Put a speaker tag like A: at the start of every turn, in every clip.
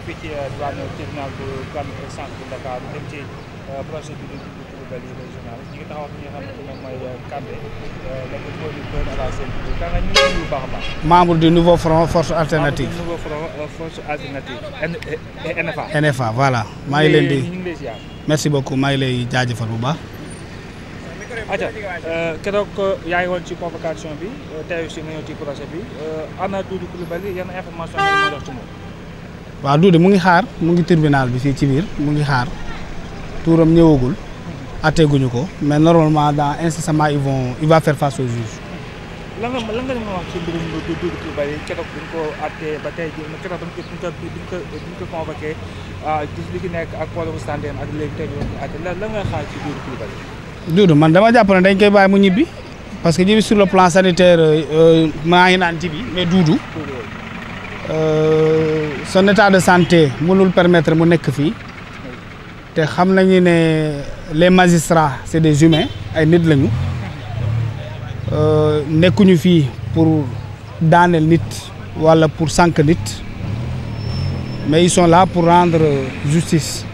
A: fii ci douane tribunal bu grande instance bu Dakar dem ci procès bi di Coulibaly le journaliste ñu ngi taxaw ak ñi nga xam ne moom mooy Kandé nekk producteur à la Sen TV. Kandé ñu ngi lay nuyu bu baax a baax.
B: membre du nouveau front force alternative.
A: membre du nouveau front force alternative NFA.
B: NFA voilà maa ngi leen di
A: ñu ngi lay ziar.
B: merci beaucoup maa ngi lay jaajëfal bu baax.
A: aca keroog yaa ngi woon ci convocation bi tey aussi nga ñëw ci procès bi ana Doudou Coulibaly yan information yi moo dox ci moom.
B: waaw Doudou mu ngi xaar mu ngi tribunal bi fii ci biir mu ngi xaar tuuram ñëwagul atteeguñu ko mais normalement dans incessamment il va faire face au juge.
A: lan nga mën a wax ci mbirum Doudou Coulibaly keroog bu ñu ko attee ba tey jii keroog bu ñu ko convoqué gis li ki nekk ak problème standard ak léegi tey jii atte lan nga xaar ci Doudou Coulibaly.
B: Doudou man dama jàpp ne dañ koy bàyyi mu ñibbi parce que ñibbi sur le plan sanitaire maa ngi naan jibi mais Doudou son état de santé mënul permettre mu nekk fii te xam nañu ne les magistrats c'est des humains ay nit lañu nekkuñu fii pour daaneel nit wala pour sànq nit mais ils sont là pour rendre justice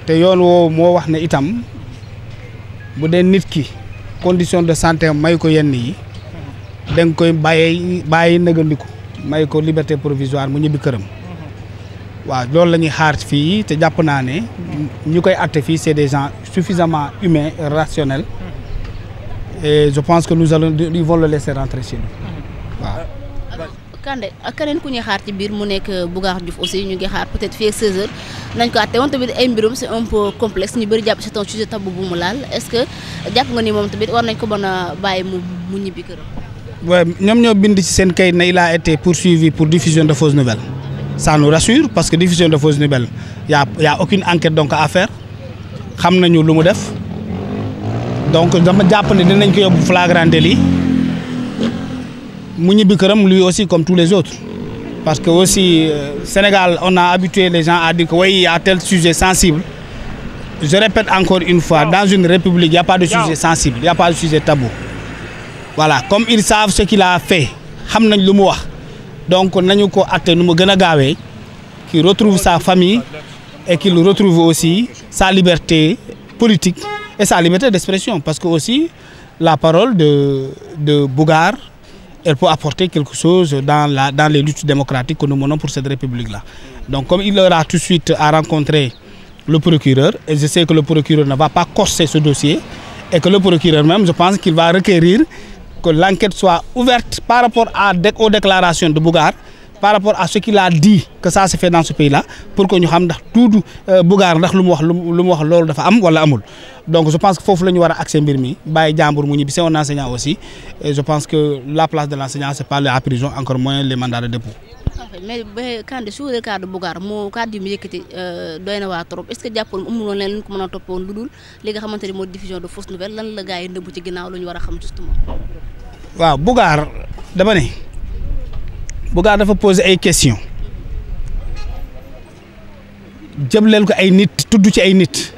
B: te yoon woowu moo wax ne itam bu dee nit ki condition de santé may ko yenn yi da nga koy bàyyi nëgandiku may ko liberté provisoire mu ñibbi këram waaw loolu la ñuy xaar fii te jàpp naa ne ñu koy atte fii c'est des gens suffisamment humains et rationnels et je pense que ils vont le laisser rentrer chez nous waaw.
C: Kandé ak keneen ku ñuy xaar ci biir mu nekk Bougar Diouf aussi ñu ngi xaar peut-être fii ak 16h nañ ko àtte woon tamit ay mbirum c'est un peu complexe ñu bëri jàpp c'est un sujet tabou bu mu laal est-ce que jàpp nga ni moom tamit war nañ ko mën a bàyyi mu ñibbi këram.
B: waaw ñoom ñoo bind ci seen kayit ne il a été poursuivi pour diffusion de fausses nouvelles ça nous rassure parce que diffusion de fausses nouvelles y a aucune enquête donc à faire xam nañu lu mu def donc dama jàpp ne dinañ ko yóbbu flagrant délit mu ñibbi këram lui aussi comme tous les autres parce que aussi Sénégal on a habitué les gens à dire que oui il y a tel sujet sensible je répète encore une fois dans une république il y a pas de sujet sensible il y a pas de sujet tabou voilà comme ils savent ce qu'il a fait xam nañ lu mu wax donc nañu ko atte nu mu gën a gaawee qu'il retrouve sa famille et qu'il retrouve aussi sa liberté politique et sa liberté d'expression parce que aussi la parole de Bougar elle peut apporter quelque chose dans les luttes démocratiques que nous menons pour cette république-là. Donc comme il aura tout de suite à rencontrer le procureur, et je sais que le procureur ne va pas corser ce dossier, et que le procureur même, je pense qu'il va requérir que l'enquête soit ouverte par rapport aux déclarations de Bougar, par rapport à ce qu'il a dit que ça se fait dans ce pays-là, pour que nous sachions tout Bougar ndax lu mu wax loolu dafa am wala amul. Donc je pense que foofu la ñu war a accès mbir mi bàyyi jàmbur mu ñibbi c'est un enseignant aussi et je pense que la place de l'enseignant c'est pas la prison encore moins les mandats de dépôt.
C: mais Kandé sur le cas de Bougar moo kàddu yi mu yëkkati doy na waa trop est-ce que jàppoon amul woon leen lu ñu ko mën a toppoon lu dul li nga xamante ni moo diffusion de fausses nouvelles lan la gars yi nëbbu ci ginnaaw lu ñu war a xam justement.
B: waaw Bougar dama ne Bougar dafa poser ay questions jëbleel ko ay nit tudd ci ay nit.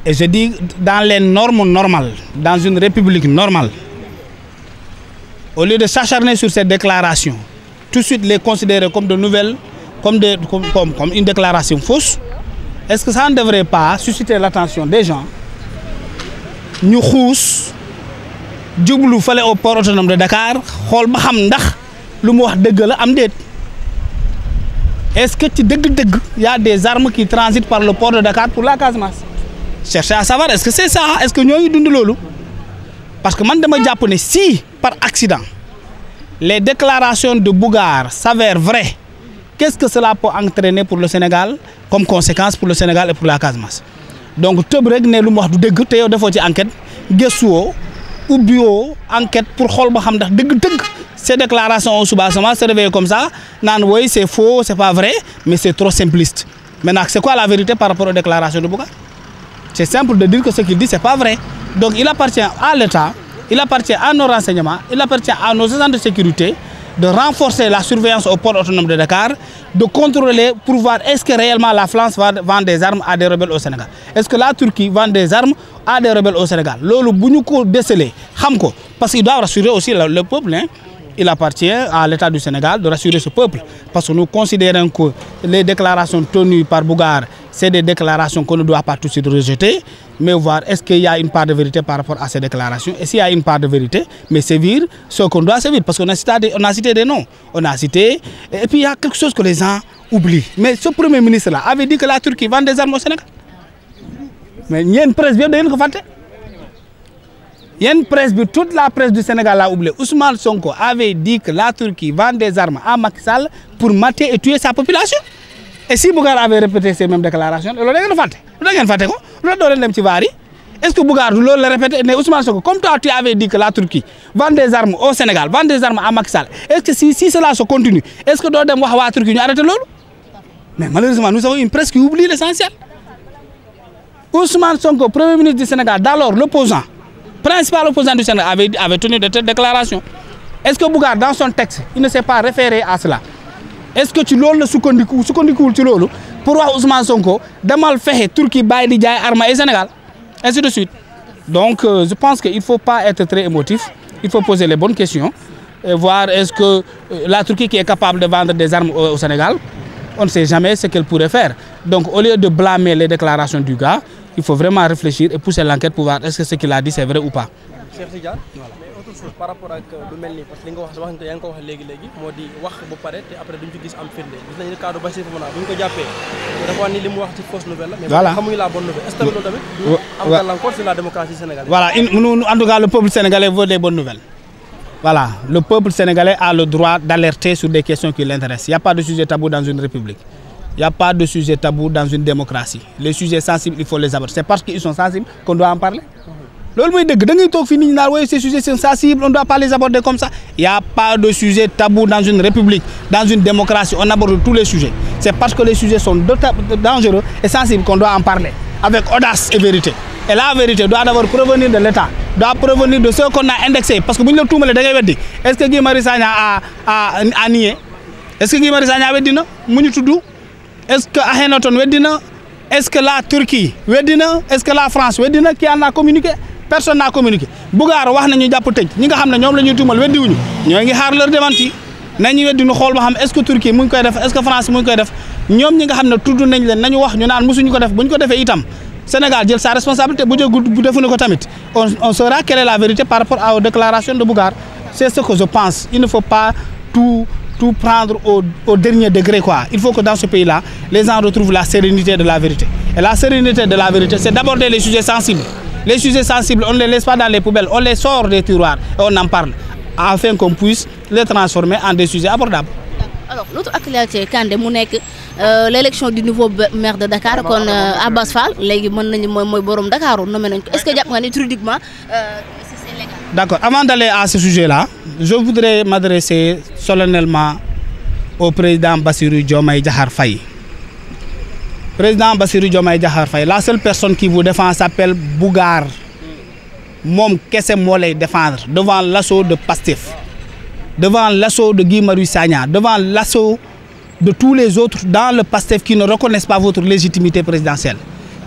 B: Et je dis dans les normes normales, dans une république normale, au lieu de s'acharner sur ces déclarations, tout de suite les considérer comme de nouvelles, comme une déclaration fausse, est-ce que ça ne devrait pas susciter l'attention des gens? Ñu xuus jublu fale au port autonome de Dakar xool ba xam ndax lu mu wax dëgg la am déet. Est-ce que ci dëgg-dëgg y a des armes qui transitent par le port de Dakar pour la Casamance? Chercher à savoir est-ce que c'est ça est-ce que ñoo ngi dund loolu parce que man dama jàpp ne si par accident les déclarations de Bougar s'avèrent vraies qu'est-ce que cela peut entraîner pour le Sénégal comme conséquence pour le Sénégal et pour la Casamance donc tëb rek ne lu mu wax du dëgg te yow defoo ci enquête gëstuwoo ubbiwoo enquête pour xool ba xam ndax dëgg-dëgg ces déclarations au soubassement se réveiller comme ça naan woy c'est faux c'est pas vrai mais c'est trop simpliste maintenant c'est quoi la vérité par rapport aux déclarations de Bougar? C'est simple de dire que ce qu'il dit, c'est pas vrai. Donc il appartient à l'État, il appartient à nos renseignements, il appartient à nos agents de sécurité de renforcer la surveillance au port autonome de Dakar, de contrôler pour voir est-ce que réellement la France vend des armes à des rebelles au Sénégal. Est-ce que la Turquie vend des armes à des rebelles au Sénégal? Lolo, si nous déceler, parce qu'il doit rassurer aussi le peuple, hein? il appartient à l'État du Sénégal de rassurer ce peuple. Parce que nous considérons que les déclarations tenues par Bougar, c'est des déclarations qu'on ne doit pas tout de suite rejeter, mais voir est-ce qu'il y a une part de vérité par rapport à ces déclarations. Et s'il y a une part de vérité, mais sévir ce qu'on doit sévir. Parce qu'on a cité des noms. On a cité... Et puis il y a quelque chose que les gens oublient. Mais ce Premier ministre-là avait dit que la Turquie vend des armes au Sénégal. Mais il y a une presse bien de il y a une presse, toute la presse du Sénégal l'a oublié. Ousmane Sonko avait dit que la Turquie vend des armes à Macky Sall pour mater et tuer sa population. Et si Bougar avait répété ces mêmes déclarations, est-ce que Bougar l'a répété? Mais Ousmane Sonko, comme toi tu avais dit que la Turquie vend des armes au Sénégal, vend des armes à Macky Sall, est-ce que si cela se continue, est-ce que la Turquie nous arrête l'eau? Mais malheureusement, nous avons une presse qui oublie l'essentiel. Ousmane Sonko, Premier ministre du Sénégal, d'alors l'opposant, principal opposant du Sénégal, avait tenu de telles déclarations. Est-ce que Bougar, dans son texte, il ne s'est pas référé à cela? Est-ce que tu l'as le soukondikou pour voir Ousmane Sonko, de mal faire Turquie, Baïdi, Djaï, Arma et Sénégal? Ainsi de suite. Donc, je pense qu'il ne faut pas être très émotif. Il faut poser les bonnes questions. Et voir est-ce que la Turquie qui est capable de vendre des armes au Sénégal, on ne sait jamais ce qu'elle pourrait faire. Donc, au lieu de blâmer les déclarations du gars, il faut vraiment réfléchir et pousser l'enquête pour voir est-ce que ce qu'il a dit c'est vrai ou pas.
D: Cheikh Tidiane, voilà. Mais autre chose par rapport ak lu melni parce que li nga wax nga ko wax légui modi wax bu paré té après duñ ci gis am firnde gis nañu cadre Bassirou Fofana buñ ko jappé dafa wax ni limu wax ci fausse nouvelle mais xamuñu la bonne nouvelle est-ce que lolu tamit am encore sur la démocratie sénégalaise. Voilà,
B: en tout cas le peuple sénégalais veut des bonnes nouvelles. Voilà, le peuple sénégalais a le droit d'alerter sur des questions qui l'intéressent. Il n'y a pas de sujet tabou dans une république. Il n'y a pas de sujet tabou dans une démocratie. Les sujets sensibles, il faut les aborder. C'est parce qu'ils sont sensibles qu'on doit en parler. Ces sujets sont sensibles, on ne doit pas les aborder comme ça. Il n'y a pas de sujet tabou dans une république, dans une démocratie. On aborde tous les sujets. C'est parce que les sujets sont dangereux et sensibles qu'on doit en parler, avec audace et vérité. Et la vérité doit d'abord provenir de l'État, doit provenir de ceux qu'on a indexés. Parce que si tout le monde est-ce que Guy Marius Sagna a nié? Est-ce que Guy Marius Sagna a dit non? Est-ce que Akhenaton a dit non? Est-ce que la Turquie a dit non? Est-ce que la France a dit non? Qui en a communiqué? Personne n'a communiqué. Bougar wax nañu japp tej ñi nga xamne ñom lañuy tumal weddi wuñu ñoo ngi xaar leur démenti nañu weddi ñu xol ba xam est-ce que Turquie mu ngi koy def est-ce que France mu ngi koy def ñom ñi nga xamne tuddu nañ leen nañu wax ñu naan musuñu ko def buñ ko defé itam Sénégal jël sa responsabilité bu defuñu ko tamit on saura quelle est la vérité par rapport aux déclarations de Bougar. C'est ce que je pense. Il ne faut pas tout prendre au dernier degré quoi. Il faut que dans ce pays-là, les gens retrouvent la sérénité de la vérité. Et la sérénité de la vérité, c'est d'aborder les sujets sensibles. Les sujets sensibles, on ne les laisse pas dans les poubelles, on les sort des tiroirs et on en parle, afin qu'on puisse les transformer en des sujets abordables.
C: Alors, l'autre actualité, quand l'élection du nouveau maire de Dakar, Abbas Fall, est-ce que juridiquement c'est légal?
B: D'accord, avant d'aller à ce sujet-là, je voudrais m'adresser solennellement au président Bassirou Diomaye Diakhar Faye. Président Bassirou Diomaye Diakhar Faye, la seule personne qui vous défend s'appelle Bougar. Mom kese mo lay défendre devant l'assaut de Pastef, devant l'assaut de Guy Marius Sagna, devant l'assaut de tous les autres dans le Pastef qui ne reconnaissent pas votre légitimité présidentielle.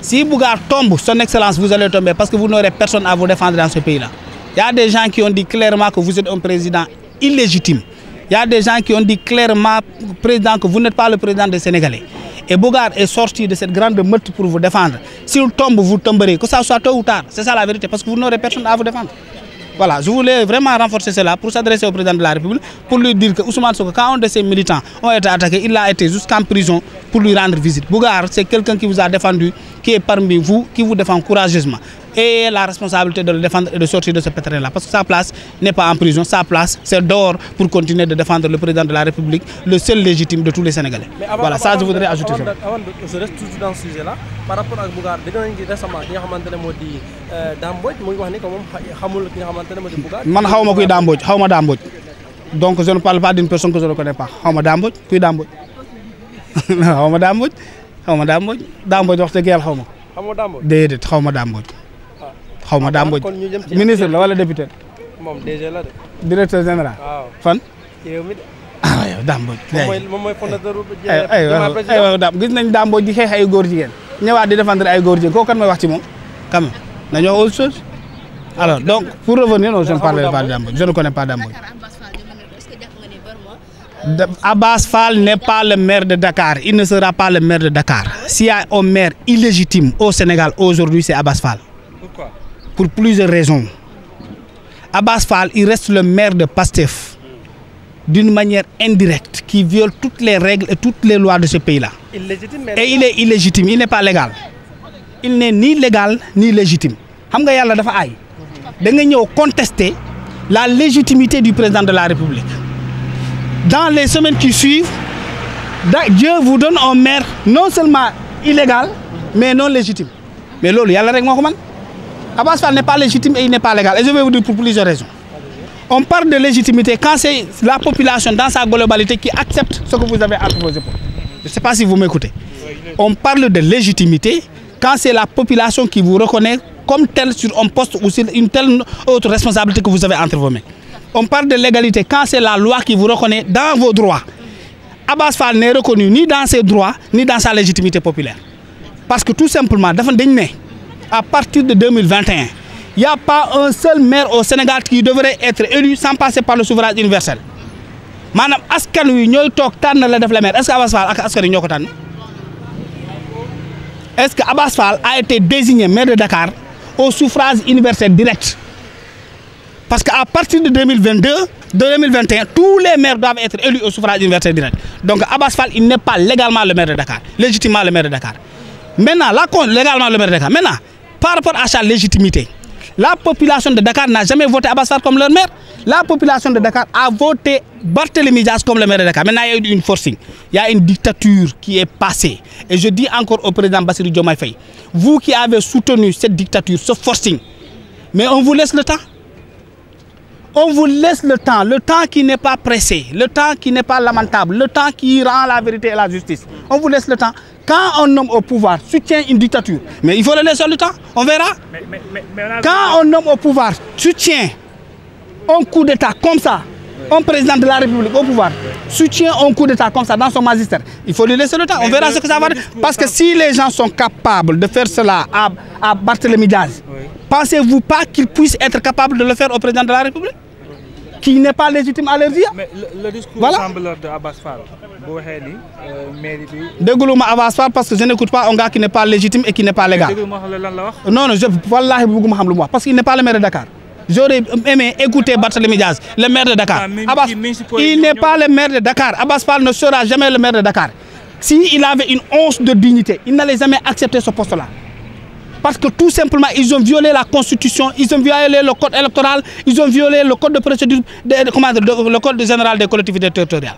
B: Si Bougar tombe, son excellence, vous allez tomber parce que vous n'aurez personne à vous défendre dans ce pays-là. Il y a des gens qui ont dit clairement que vous êtes un président illégitime. Il y a des gens qui ont dit clairement, président, que vous n'êtes pas le président des Sénégalais. Et Bougar est sorti de cette grande meute pour vous défendre. S'il tombe, vous tomberez, que ça soit tôt ou tard. C'est ça la vérité, parce que vous n'aurez personne à vous défendre. Voilà, je voulais vraiment renforcer cela pour s'adresser au président de la République, pour lui dire que Ousmane Sonko, quand un de ses militants ont été attaqués, il a été jusqu'en prison pour lui rendre visite. Bougar, c'est quelqu'un qui vous a défendu, qui est parmi vous, qui vous défend courageusement. Et la responsabilité de le défendre et de sortir de ce pétrin-là. Parce que sa place n'est pas en prison, sa place c'est dehors pour continuer de défendre le président de la République, le seul légitime de tous les Sénégalais. Voilà, ça je voudrais ajouter ça.
D: Avant de se rester toujours dans ce sujet-là, par rapport à Bougar, récemment, il y a Damboj,
B: man xawma kuy Damboj, xawma Damboj. Donc je ne parle pas d'une personne que je ne connais pas. Xawma Damboj, kuy Damboj. Xawma Damboj, xawma Damboj. Damboj wax dëgg yàlla xawma.
D: Xawma Damboj.
B: Déedéet xawma Damboj. Xawma Damboj. Ministre la wala député?
D: Moom DG la de.
B: Directeur général.
D: Waaw.
B: Fan?
D: Yow
B: Damboj.
D: Moom mooy fondateur
B: gis nañ Damboj di xeex ay góor jigéen. Ñëwaat di défendre ay góor jigéen. Kooku kan mooy wax ci moom? Quand même. Nañu wax autre chose. Alors, donc, pour revenir, non, je ne parlerai pas de Damboj. Je ne connais pas Damboj. Abass Fall n'est pas le maire de Dakar. Il ne sera pas le maire de Dakar. S'il y a un maire illégitime au Sénégal aujourd'hui, c'est Abass Fall.
A: Pourquoi?
B: Pour plusieurs raisons. Abass Fall, il reste le maire de Pastef d'une manière indirecte qui viole toutes les règles et toutes les lois de ce pays-là. Et il est illégitime, il n'est pas légal. Il n'est ni légal ni légitime. Xam nga Yàlla dafa ay. Da nga ñëw contester la légitimité du président de la République. Dans les semaines qui suivent, Dieu vous donne un maire non seulement illégal, mais non légitime. Mais loolu Yàlla rek moo ko man. Abass Fall n'est pas légitime et il n'est pas légal. Et je vais vous dire pour plusieurs raisons. On parle de légitimité quand c'est la population dans sa globalité qui accepte ce que vous avez entre vos épaules. Je ne sais pas si vous m'écoutez. On parle de légitimité quand c'est la population qui vous reconnaît comme tel sur un poste ou sur une telle autre responsabilité que vous avez entre vos mains. On parle de légalité quand c'est la loi qui vous reconnaît dans vos droits. Abass Fall n'est reconnu ni dans ses droits ni dans sa légitimité populaire. Parce que tout simplement, à partir de 2021, il n'y a pas un seul maire au Sénégal qui devrait être élu sans passer par le suffrage universel. Madame askan wi ñoy tok tan la def la maire. Est-ce que Abass Fall ak askan ñoko tan? Est-ce que Abass Fall a été désigné maire de Dakar au suffrage universel direct? Parce qu'à partir de 2021, tous les maires doivent être élus au suffrage universel direct. Donc Abass Fall, il n'est pas légalement le maire de Dakar, légitimement le maire de Dakar. Maintenant, légalement le maire de Dakar. Maintenant, par rapport à sa légitimité, la population de Dakar n'a jamais voté Abass Fall comme leur maire. La population de Dakar a voté Barthélémy Dias comme le maire de Dakar. Maintenant, il y a eu une forcing. Il y a une dictature qui est passée. Et je dis encore au président Bassirou Diomaye Faye, vous qui avez soutenu cette dictature, ce forcing, mais on vous laisse le temps. On vous laisse le temps qui n'est pas pressé, le temps qui n'est pas lamentable, le temps qui rend la vérité et la justice. On vous laisse le temps. Quand un homme au pouvoir soutient une dictature, mais il faut le laisser le temps, on verra. Quand un homme au pouvoir soutient un coup d'État comme ça, un président de la République au pouvoir soutient un coup d'État comme ça dans son magistère, il faut lui laisser le temps, on verra ce que ça va dire. Parce que si les gens sont capables de faire cela à Barthélémy Dias, pensez-vous pas qu'ils puissent être capables de le faire au président de la République qui n'est pas légitime à leur dire?
A: Mais le discours semble de Abass Fall.
B: Dégouluma Abass Fall parce que je n'écoute pas un gars qui n'est pas légitime et qui n'est pas légal. Non, wallahi bëgguma xam lu mu wax parce qu'il n'est pas le maire de Dakar. J'aurais aimé écouter Barthélémy Dias, le maire de Dakar. Abass, il n'est pas le maire de Dakar. Abass Fall ne sera jamais le maire de Dakar. S'il avait une once de dignité, il n'allait jamais accepter ce poste-là. Parce que tout simplement, ils ont violé la Constitution, ils ont violé le code électoral, ils ont violé le code de procédure, le code général des collectivités territoriales.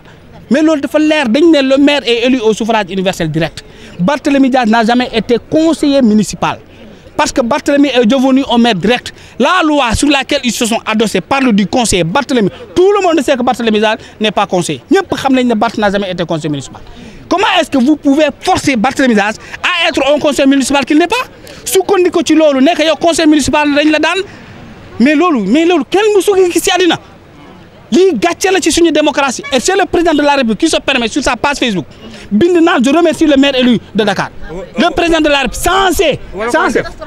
B: Mais le maire est élu au suffrage universel direct. Barthélémy Dias n'a jamais été conseiller municipal. Parce que Barthélémy est devenu un maire direct. La loi sur laquelle ils se sont adossés parle du conseiller Barthélémy. Tout le monde sait que Barthélémy Dias n'est pas conseiller. Barthélémy n'a jamais été conseiller municipal. Comment est-ce que vous pouvez forcer Barthélémy Dias à être un conseiller municipal qu'il n'est pas? Si vous dites que tu es un conseiller municipal, mais quel nous qui s'y a dit? C'est une démocratie. Et c'est le président de la République qui se permet sur sa page Facebook. Je remercie le maire élu de Dakar. Le président de la République,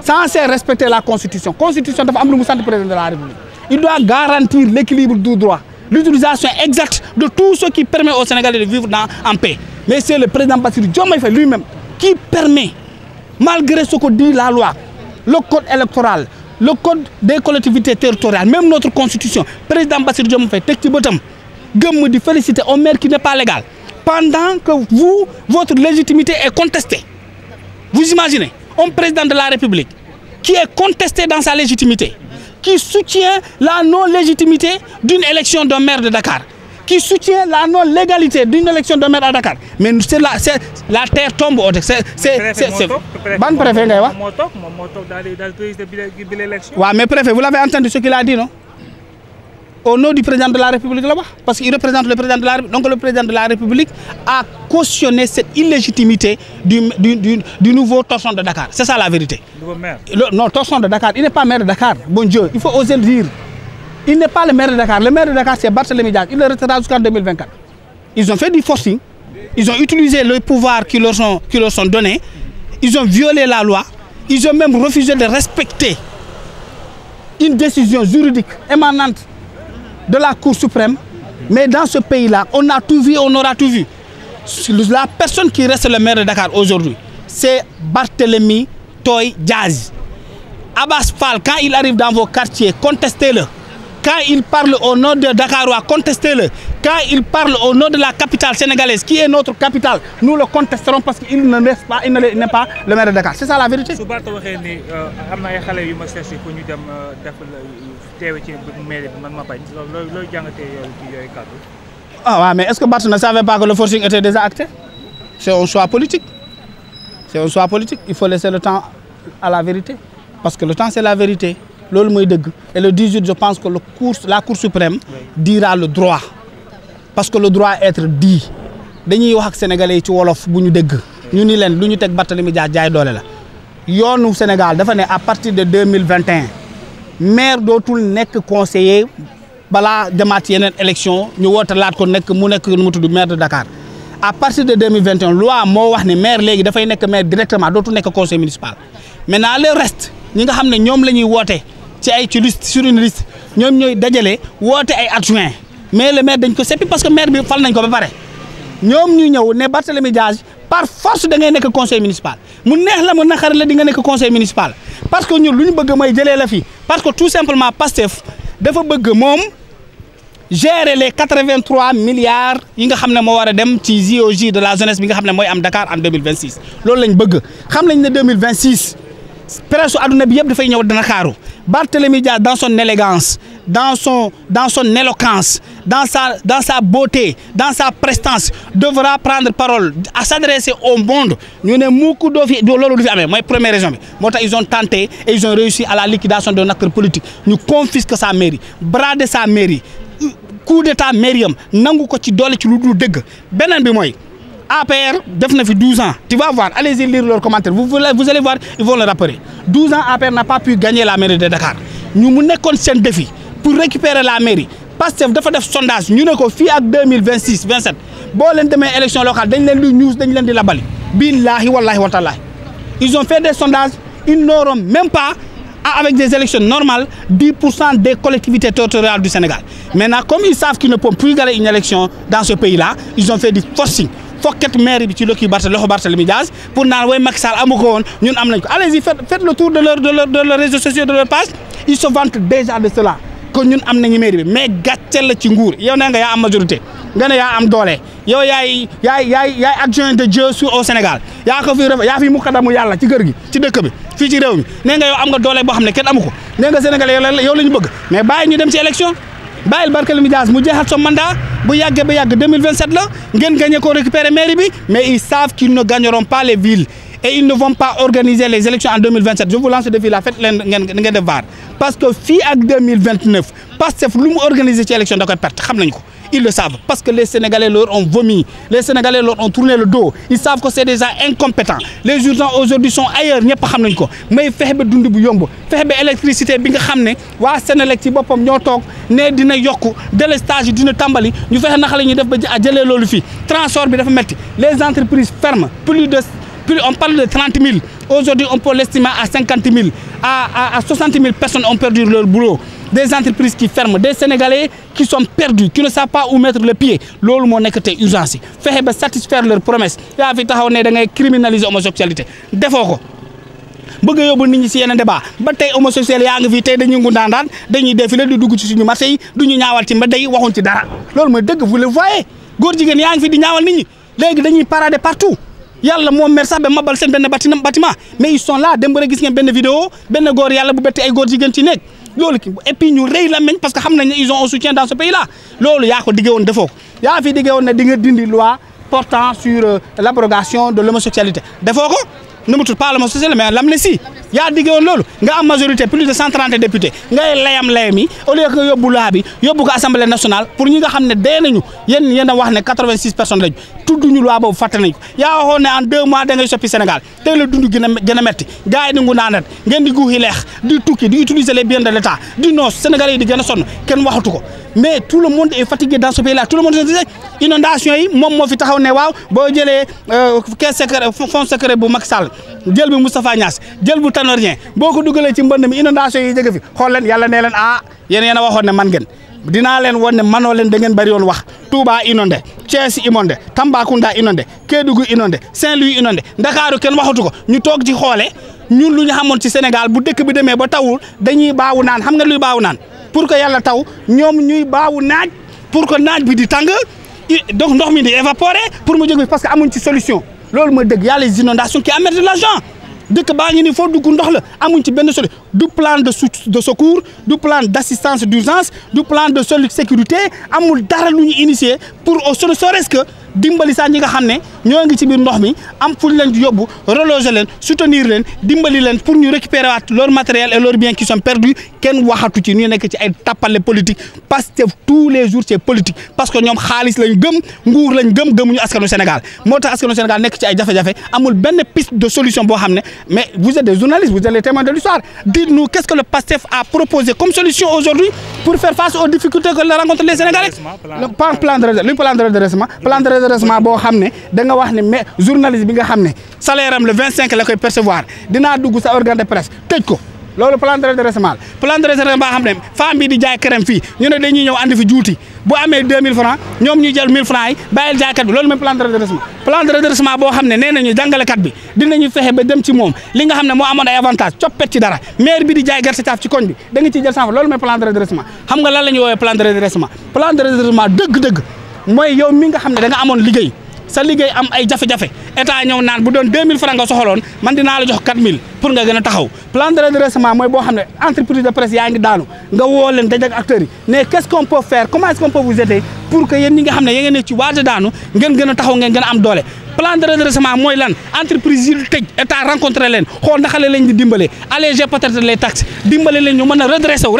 B: censé respecter la Constitution. La Constitution doit le président de la République. Il doit garantir l'équilibre du droit, l'utilisation exacte de tout ce qui permet aux Sénégalais de vivre en paix. Mais c'est le président Bassirou Diomaye Faye lui-même qui permet, malgré ce que dit la loi, le code électoral, le code des collectivités territoriales, même notre constitution, le président Bassirou Diomaye Faye, de féliciter un maire qui n'est pas légal. Pendant que vous, votre légitimité est contestée. Vous imaginez, un président de la République qui est contesté dans sa légitimité, qui soutient la non-légitimité d'une élection d'un maire de Dakar, qui soutient la non-légalité d'une élection de maire à Dakar. Mais la terre tombe. Ban préfet, mais préfet, vous l'avez entendu ce qu'il a dit, non? Au nom du président de la République là-bas, parce qu'il représente le président de la République. Donc le président de la République a cautionné cette illégitimité du nouveau torchon de Dakar. C'est ça la vérité.
A: Nouveau maire.
B: Non, torchon de Dakar, il n'est pas maire de Dakar. Bon Dieu, il faut oser le dire. Il n'est pas le maire de Dakar. Le maire de Dakar, c'est Barthélémy Dias. Il le restera jusqu'en 2024. Ils ont fait du forcing. Ils ont utilisé le pouvoir qui leur sont donnés. Ils ont violé la loi. Ils ont même refusé de respecter une décision juridique émanante de la Cour suprême Mais dans ce pays-là, on a tout vu, on aura tout vu. La personne qui reste le maire de Dakar aujourd'hui, c'est Barthélémy Toye Dias. Abass Fall, quand il arrive dans vos quartiers, contestez-le. Quand il parle au nom de Dakarois, contestez-le. Quand il parle au nom de la capitale sénégalaise, qui est notre capitale, nous le contesterons parce qu'il ne reste pas, il n'est pas le maire de Dakar. C'est ça la vérité. Ah ouais, mais est-ce que Barth ne savait pas que le forcing était déjà acté? C'est un choix politique. C'est un choix politique. Il faut laisser le temps à la vérité. Parce que le temps, c'est la vérité. Et le 18, je pense que la Cour suprême dira le droit. Parce que le droit être dit. Dañuy wax ak sénégalais ci wolof buñu dégg ñu ni leen luñu tek Barthélémy Dias jaay doole la yoonu Sénégal dafa né à partir de 2021 maire dootul nek conseiller bala demaat yeneen élection ñu wootalaat ko nek mu nek nu mu tudd maire de Dakar à partir de 2021 loi moo wax ne maire léegi dafay nekk maire directement dootul nekk conseil municipal maintenant le reste ñi nga xam ne ñoom la ñuy woote ci ay ci liste sur une liste ñoom ñooy dajale woote ay adjoint mais le maire dañ ko seppi parce que maire bi fal nañ ko ba pare ñoom ñu ñëw ne Barthélémy Dias par force da ngay nekk conseil municipal mu neex la mu naqar la di nga nekk conseil municipal parce que ñun lu ñu bëgg mooy jëlee la fi parce que tout simplement Pastef dafa bëgg moom gérer les 83 milliards yi nga xam ne moo war a dem ci JOJ de la jeunesse bi nga xam ne mooy am Dakar en 2026 loolu lañ bëgg xam nañ ne 2026 presse aduna bi yëpp dafay ñëw Dakaru Barthélémy Dias dans son élégance dans son éloquence dans sa beauté dans sa prestance devra prendre parole à s'adresser au monde ñu ne mukk doo fi loolu du fi amee mooy première raison bi moo tax ils ont tenté et ils ont réussi à la liquidation d'un acteur politique ñu confisque sa mairie brader sa mairie coup d'état mairie nangu ko ci doole ci lu dul dëgg beneen bi mooy APR def na fi 12 ans tu vas voir allez-y lire leurs commentaires vous allez voir ils vont le rappeler 12 ans APR n'a pas pu gagner la mairie de Dakar ñu mu nekkoon seen défi pour récupérer la mairie Pastef dafa def sondage ñu ne ko fii ak 2026 27 boo leen demee élection locale dañ leen di news dañ leen di labali billahi wallahi wa taala ils ont fait des sondages ils n'auront même pas avec des élections normales 10% des collectivités territoriales du Sénégal maintenant comme ils savent qu'ils ne peuvent plus gagner une élection dans ce pays-là ils ont fait du forcing fokket maire bi ci loxo Barthélémy Dias pour naan way Macky Sall amu ko woon ñun am nañ ko allez-y faites le tour de leurs réseaux sociaux de leur page ils se vantent déjà de cela que ñun am nañu maire bi mais gàcceel la ci nguur yow nee nga yaa am majorité nga ne yaa am doole yow yaay adjoint de Dieu au Sénégal yaa ko fi yaa fi muqaddamu yàlla ci kër gi ci dëkk bi fii ci réew mi nee nga yow am nga doole boo xam ne kenn amu ko nee nga Sénégalais yow la ñu bëgg mais bàyyi ñu dem ci élection bàyyil Barthélémy Dias mu jeexal son mandat bu yàggee ba yàgg 2027 la ngeen gagné ko récupérer mairie bi mais ils savent qu'ils ne gagneront pas les villes et ils ne vont pas organiser les élections en 2027 je vous lance le défi là faites leen ngeen def vaar parce que fii ak 2029 Pastef lu mu organiser ci élection da koy perte xam nañu ko ils le savent parce que les Sénégalais leur ont vomi les Sénégalais leur ont tourné le dos ils savent que c'est déjà incompétent les urgences aujourd'hui sont ailleurs ñëpp xam nañ ko may fexe ba dund bu yomb fexe ba électricité bi nga xam ne waa Sénélec ci boppam ñoo toog ne dina yokku délestage yi dina tàmbali ñu fexe naka la ñuy def ba jëlee loolu fii transport bi dafa metti les entreprises ferment on parle de 30 000 aujourd'hui on peut l'estimer à 50 000 à 60 000 personnes ont perdu leur boulot des entreprises qui ferment des Sénégalais qui sont perdus qui ne savent pas où mettre le pied loolu moo nekk tey urgence yi fexe ba satisfaire leurs promesses yaa fi taxaw ne da ngay criminaliser homosexualité defoo ko bëgg a yóbbu nit ñi si yeneen débat ba tey homosexuel yaa ngi fii tey dañuy ngundaandaan dañuy défilé di dugg ci suñu marché yi duñu ñaawal ci mbedd yi waxuñ ci dara loolu mooy dëgg vous le voyez góor jigéen yaa ngi fi di ñaawal nit ñi léegi dañuy parader partout yàlla moo mer sax ba mabal seen benn bâtiment mais ils sont là dem ba gis ngeen benn vidéo benn góor yàlla bu betti ay góor jigéen ci nekk loolu et puis ñu rëy la meñ parce que xam nañ ne ils ont un soutien dans ce pays là loolu yaa ko diggee woon defoo ko yaa fi diggee woon ne di nga dindi loi portant sur l'abrogation de l'homosexualité defoo ko ne mu tudd pas l'homosexualité mais l'amnistie yaa diggee woon loolu nga am majorité plus de 130 députés ngay layam yi au lieu que yóbbu loi bi yóbbu ko assemblée nationale pour ñi nga xam ne dee nañu yéen a wax ne 86 personnes lañu tudduñu loi boobu fàtte nañu ko yaa waxoon ne en 2 mois da ngay soppi Sénégal tey la dund gën a metti gars yi di ngunaanat ngeen di guuxi leex di tukki di utiliser les biens de l'État di noos Sénégalais yi di gën a sonn kenn waxatu ko mais tout le monde est fatigué dans ce pays là tout le monde est inondation yi moom moo fi taxaw ne waaw boo jëlee caisse secret fonds secret bu Macky Sall jël bi Moustapha Niass jël bu Tanor Dieng boo ko dugalee ci mbënd mi inondation yi jóge fi xool leen yàlla nee leen yéen a waxoon ne man ngeen dinaa leen won ne manoo leen da ngeen bari woon wax Touba inondé Thiès inondé Tambacounda inondé Kédougou inondé Saint-Louis inondé Ndakaaru kenn waxatu ko ñu toog ci xoole ñun lu ñu xamoon ci Sénégal bu dëkk bi demee ba tawul dañuy baawu naan xam nga luy baawu naan pour que yàlla taw ñoom ñuy baawu naaj pour que naaj bi di tàng donc ndox mi di évaporer pour mu jóg parce que amuñ ci solution loolu mooy dëgg y a les inondations qui amènent de l'argent dëkk baa ngi ni foo dugg ndox la amuñ ci benn solution du plan de secours du plan d'assistance d'urgence du plan de sécurité amul dara lu ñu initié pour au serait-ce que dimbali saa ñi nga xam ne ñoo ngi ci biir ndox mi am fu ñu leen di yóbbu reloger leen soutenir leen dimbali leen pour ñu récupérer waat leur matériel et leurs biens qui sont perdus kenn waxatu ci ñu nekk ci ay tappale politique parce que tous les jours c'est politique parce que ñoom xaalis lañ gëm nguur lañ gëm gëmuñu askanu Sénégal moo tax askanu Sénégal nekk ci ay jafe-jafe amul benn piste de solution boo xam ne mais vous êtes des journalistes vous êtes les témoins de l'histoire dites-nous qu'est-ce que le PASTEF a proposé comme solution aujourd'hui pour faire face aux difficultés que rencontrent les Sénégalais plan de redressement boo xam ne da nga wax ne mais journaliste bi nga xam ne salaire am le 25 la koy percevoir dinaa dugg sa organe de presse tëj ko loolu plan de redressement boo xam ne femme bi di jaay këram fii ñu ne dañuy ñëw andi fi juuti bu amee 2000 francs ñoom ñuy jël 1000 francs yi bàyyil jaaykat bi loolu mooy plan de redressement boo xam ne nee nañu jàngalekat bi dinañu fexe ba dem ci moom li nga xam ne moo amoon ay avantage coppet ci dara maire bi di jaay gerte caaf ci koñ bi da nga ciy jël 100 loolu mooy plan de redressement xam nga lan la ñuy woowee plan de redressement dëgg-dëgg mooy yow mi nga xam ne da nga amoon liggéey sa liggéey am ay jafe-jafe état ñëw naan bu doon 2000 francs nga soxaloon man dinaa la jox 4000 pour nga gën a taxaw plan de redressement mooy boo xam ne entreprise de presse yaa ngi daanu nga woo leen dajak acteurs yi mais qu'est-ce qu'on peut faire comment est-ce qu'on peut vous aider pour que yéen ñi nga xam ne yéen nekk ci waate daanu ngeen gën a taxaw ngeen gën a am doole plan de redressement mooy lan entreprise yi tëj état rencontré leen xool naka la leen di dimbale alléger peut-être les taxes dimbale leen ñu mën a redressé wu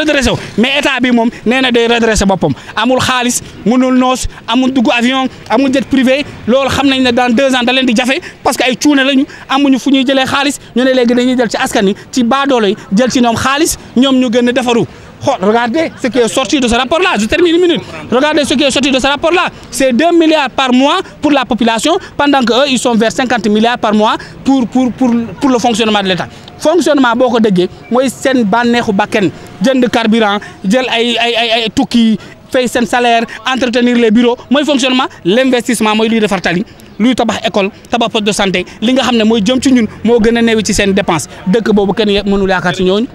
B: mais état bi moom nee na day redressé boppam amul xaalis mënul noos amul dugg avion amul jet privé loolu xam nañ ne dans 2 ans da leen di jafe parce que ay cuune lañu amuñu fu ñuy jëlee xaalis ñu ne léegi dañuy jël ci askan yi ci baadoolo yi jël ci ñoom xaalis ñoom ñu gën a defaru regardez ce qui est sorti de ce rapport-là. Je termine une minute. Regardez ce qui est sorti de ce rapport-là. C'est 2 milliards par mois pour la population, pendant qu'eux, ils sont vers 50 milliards par mois pour le fonctionnement de l'État. Fonctionnement, beaucoup de gens, moi, c'est un banneau bakken, jënd carburant, jël ay tukki, fay sen salaire, entretenir les bureaux. Moi, fonctionnement, l'investissement, moi, lui, de fartali. luy tabax école tabax poste de santé li nga xam ne mooy jëm ci ñun moo gën a néew ci seen dépense dëkk boobu kenn mënul yaakaar ci ñooñu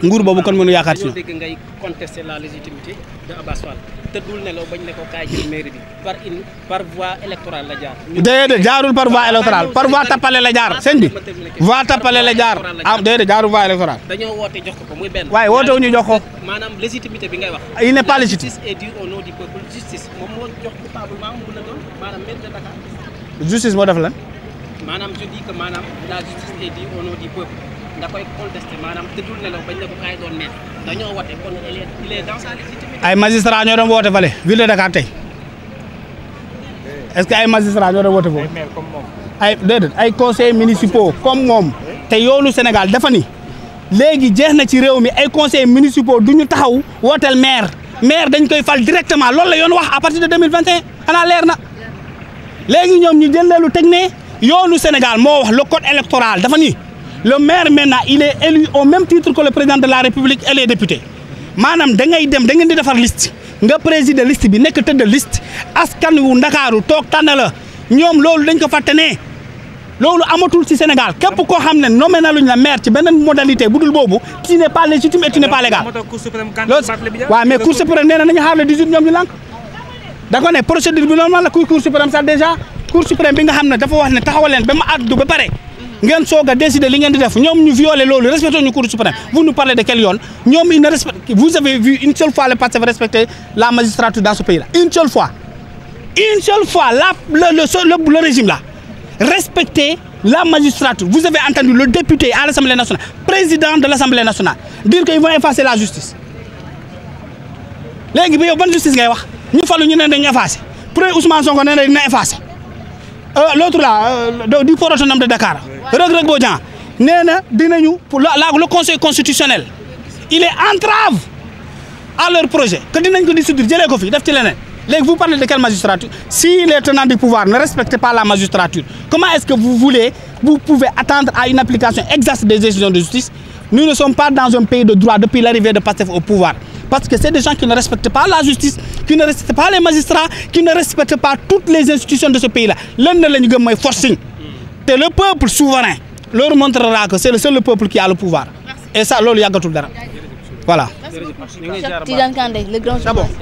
B: nguur boobu kon mënu yaakaar ci ñooñu. dégg ngay contester la légitimité de Abass Fall tëddul nelaw bañ ne ko kaay jël mairie bi par voie électorale la jaar. déedéet jaarul par voie électorale par voie tappale la jaar sëñ bi voie tappale la jaar ah déedéet jaarul voie électorale. dañoo woote jox ko muy benn. waaye woote wu ñu jox ko. maanaam légitimité bi ngay wax. il n'est pas légitime. justice est due au nom du peuple justice moom moo jox probablement mu mën a doon maanaam maire de Dakar. justice moo def lan. maanaam je dis que maanaam la justice est due au nom du peuple nga koy contester maanaam tëddul nelaw bañ ne ko kaay doon maire dañoo woote kon il est dans sa légitimité. ay magistrats ñoo doon woote fale ville de Dakar tey est-ce que ay magistrats ñoo doon woote foofu. ay déedéet ay conseils municipaux comme moom te yoonu Sénégal dafa ni léegi jeex na ci réew mi ay conseils municipaux du ñu taxaw wooteel maire dañ koy fal directement loolu la yoon wax à partir de 2021 xanaa leer na. léegi ñoom ñu jël lu teg ne yoonu Sénégal moo wax le code électoral dafa ni le maire maintenant il est élu au même titre que le président de la République et les députés maanaam da ngay dem da ngeen di defar liste nga présider liste bi nekk tëdd liste askan wu Ndakaaru toog tànn la ñoom loolu dañ ko fàtte ne loolu amatul ci Sénégal képp koo xam ne nommé na luñ la maire ci beneen modalité bu dul boobu tu n'es pas légitime et tu n'es pas légal loolu waaw mais Cour suprême nee na nañu xaar le 18 ñoom ñu lànk da ko ne procédure bi normal la kuy Cour suprême sax déjà Cour suprême bi nga xam ne dafa wax ne taxawal leen ba ma addu ba pare ngeen soog a décider li ngeen di def ñoom ñu violer loolu respecté ñu Cour suprême vous nous parlez de quel yoon ñoom il ne respecte vous avez vu une seule fois le PASTEF respecter la magistrature dans ce pays là une seule fois le régime là respecter la magistrature vous avez entendu le député à l'Assemblée nationale président de l'Assemblée nationale dire qu'ils vont effacer la justice léegi bi yow ban justice ngay wax ñu falu ñu ne dañuy effacé pour Ousmane Sonko nee na dina effacé l'autre là du port autonome de Dakar Reug Bodian nee na dinañu le conseil constitutionnel il est entrave à leur projet que dinañ ko dissoudre jëlee ko fi def ci leneen léegi vous parlez de quelle magistrature si les tenants du pouvoir ne respectent pas la magistrature comment est-ce que vous pouvez attendre à une application exacte des décisions de justice nous ne sommes pas dans un pays de droit depuis l'arrivée de PASTEF au pouvoir parce que c'est des gens qui ne respectent pas la justice, qui ne respectent pas les magistrats, qui ne respectent pas toutes les institutions de ce pays-là. L'un de les forcing. Et le peuple souverain leur montrera que c'est le seul peuple qui a le pouvoir. Merci. Et ça, l'on y a gâté. Voilà.
C: Merci beaucoup. Tidiane Kandé, le grand journaliste.